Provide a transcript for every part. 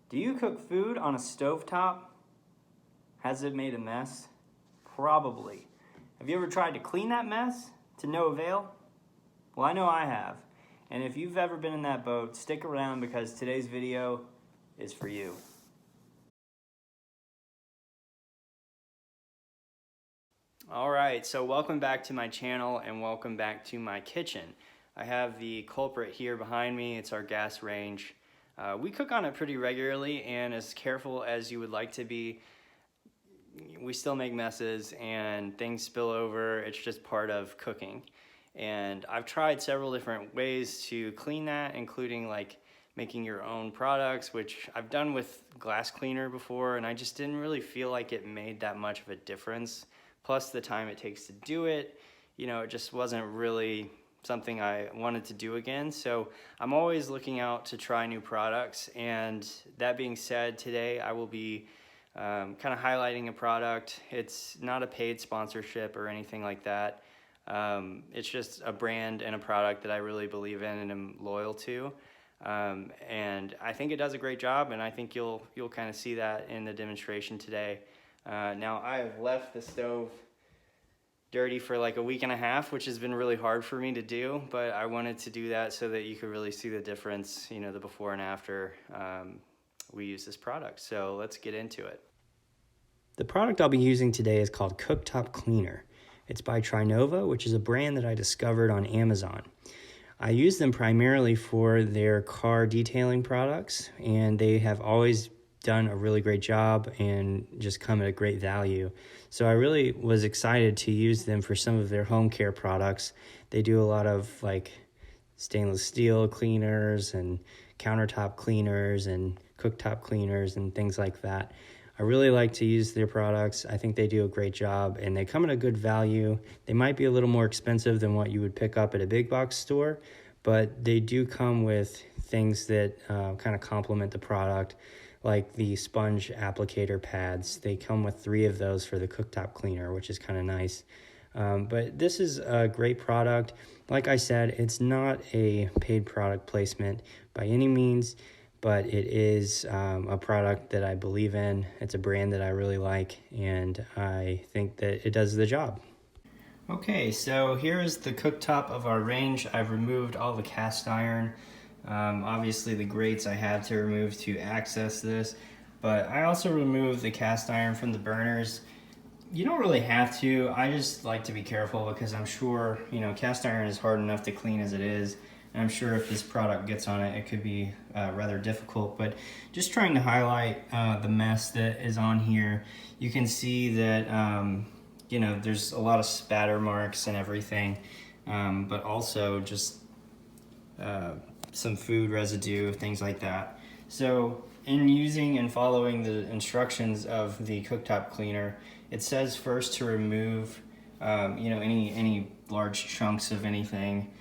Do you cook food on a stovetop? Has it made a mess? Probably. Have you ever tried to clean that mess? To no avail? Well, I know I have. And if you've ever been in that boat, stick around because today's video is for you. Alright, so welcome back to my channel and welcome back to my kitchen. I have the culprit here behind me. It's our gas range. We cook on it pretty regularly, and as careful as you would like to be, we still make messes and things spill over. It's just part of cooking. And I've tried several different ways to clean that, including like making your own products, which I've done with glass cleaner before, and I just didn't really feel like it made that much of a difference. Plus the time it takes to do it, it just wasn't really something I wanted to do again. So I'm always looking out to try new products. And that being said, today I will be kind of highlighting a product. It's not a paid sponsorship or anything like that. It's just a brand and a product that I really believe in and am loyal to. And I think it does a great job, and I think you'll kind of see that in the demonstration today. Now I have left the stove dirty for like a week and a half, which has been really hard for me to do, but I wanted to do that so that you could really see the difference, the before and after we use this product. So let's get into it. The product I'll be using today is called Cooktop Cleaner. It's by Trinova, which is a brand that I discovered on Amazon. I use them primarily for their car detailing products, and they have always done a really great job and just come at a great value. So I really was excited to use them for some of their home care products. They do a lot of like stainless steel cleaners and countertop cleaners and cooktop cleaners and things like that. I really like to use their products. I think they do a great job and they come at a good value. They might be a little more expensive than what you would pick up at a big box store, but they do come with things that kind of complement the product, like the sponge applicator pads. They come with 3 of those for the cooktop cleaner, which is kind of nice. But this is a great product. Like I said, it's not a paid product placement by any means, but it is a product that I believe in. It's a brand that I really like, and I think that it does the job. Okay, so here is the cooktop of our range. I've removed all the cast iron. Obviously the grates I had to remove to access this, but I also removed the cast iron from the burners. You don't really have to. I just like to be careful because I'm sure, cast iron is hard enough to clean as it is. And I'm sure if this product gets on it, it could be rather difficult, but just trying to highlight the mess that is on here. You can see that, there's a lot of spatter marks and everything, but also just some food residue, things like that. So in using and following the instructions of the cooktop cleaner, it says first to remove any large chunks of anything.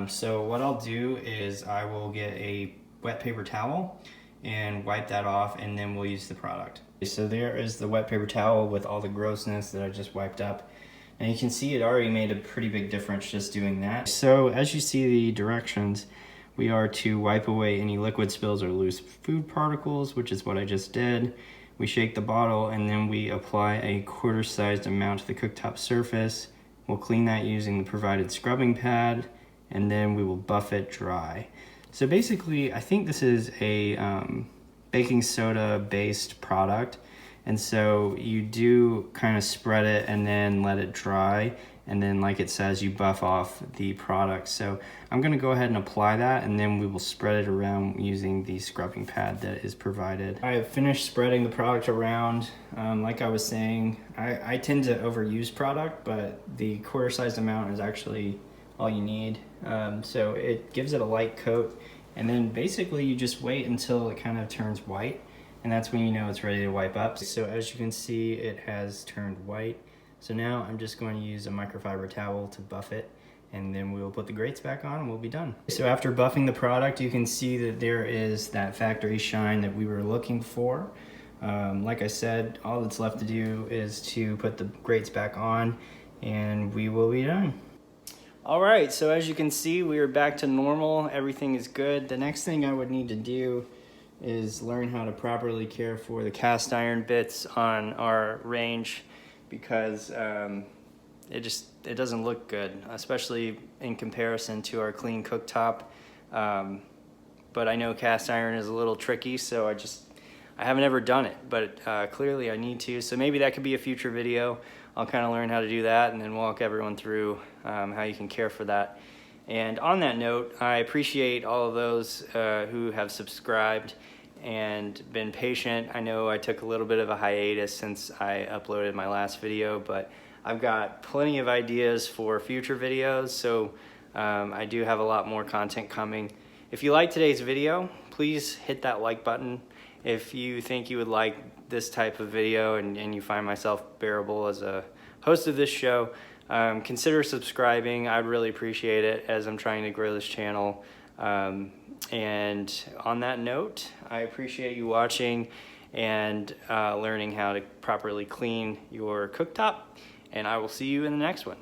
So what I'll do is I will get a wet paper towel and wipe that off, and then we'll use the product. So there is the wet paper towel with all the grossness that I just wiped up. And you can see it already made a pretty big difference just doing that. So as you see the directions, we are to wipe away any liquid spills or loose food particles, which is what I just did. We shake the bottle and then we apply a quarter-sized amount to the cooktop surface. We'll clean that using the provided scrubbing pad, and then we will buff it dry. So basically, I think this is a baking soda based product. And so you do kind of spread it and then let it dry. And then like it says, you buff off the product. So I'm gonna go ahead and apply that, and then we will spread it around using the scrubbing pad that is provided. I have finished spreading the product around. Like I was saying, I tend to overuse product, but the quarter-sized amount is actually all you need. So it gives it a light coat, and then basically you just wait until it kind of turns white, and that's when you know it's ready to wipe up. So as you can see, it has turned white. So now I'm just going to use a microfiber towel to buff it, and then we'll put the grates back on and we'll be done. So after buffing the product, you can see that there is that factory shine that we were looking for. Like I said, all that's left to do is to put the grates back on and we will be done. All right, so as you can see, we are back to normal. Everything is good. The next thing I would need to do is learn how to properly care for the cast iron bits on our range, because it doesn't look good, especially in comparison to our clean cooktop. But I know cast iron is a little tricky, so I haven't ever done it, but clearly I need to. So maybe that could be a future video. I'll kind of learn how to do that and then walk everyone through how you can care for that. And on that note, I appreciate all of those who have subscribed and been patient. I know I took a little bit of a hiatus since I uploaded my last video, but I've got plenty of ideas for future videos, so I do have a lot more content coming. If you like today's video, please hit that like button. If you think you would like this type of video and you find myself bearable as a host of this show, consider subscribing. I'd really appreciate it, as I'm trying to grow this channel. And on that note, I appreciate you watching and learning how to properly clean your cooktop, and I will see you in the next one.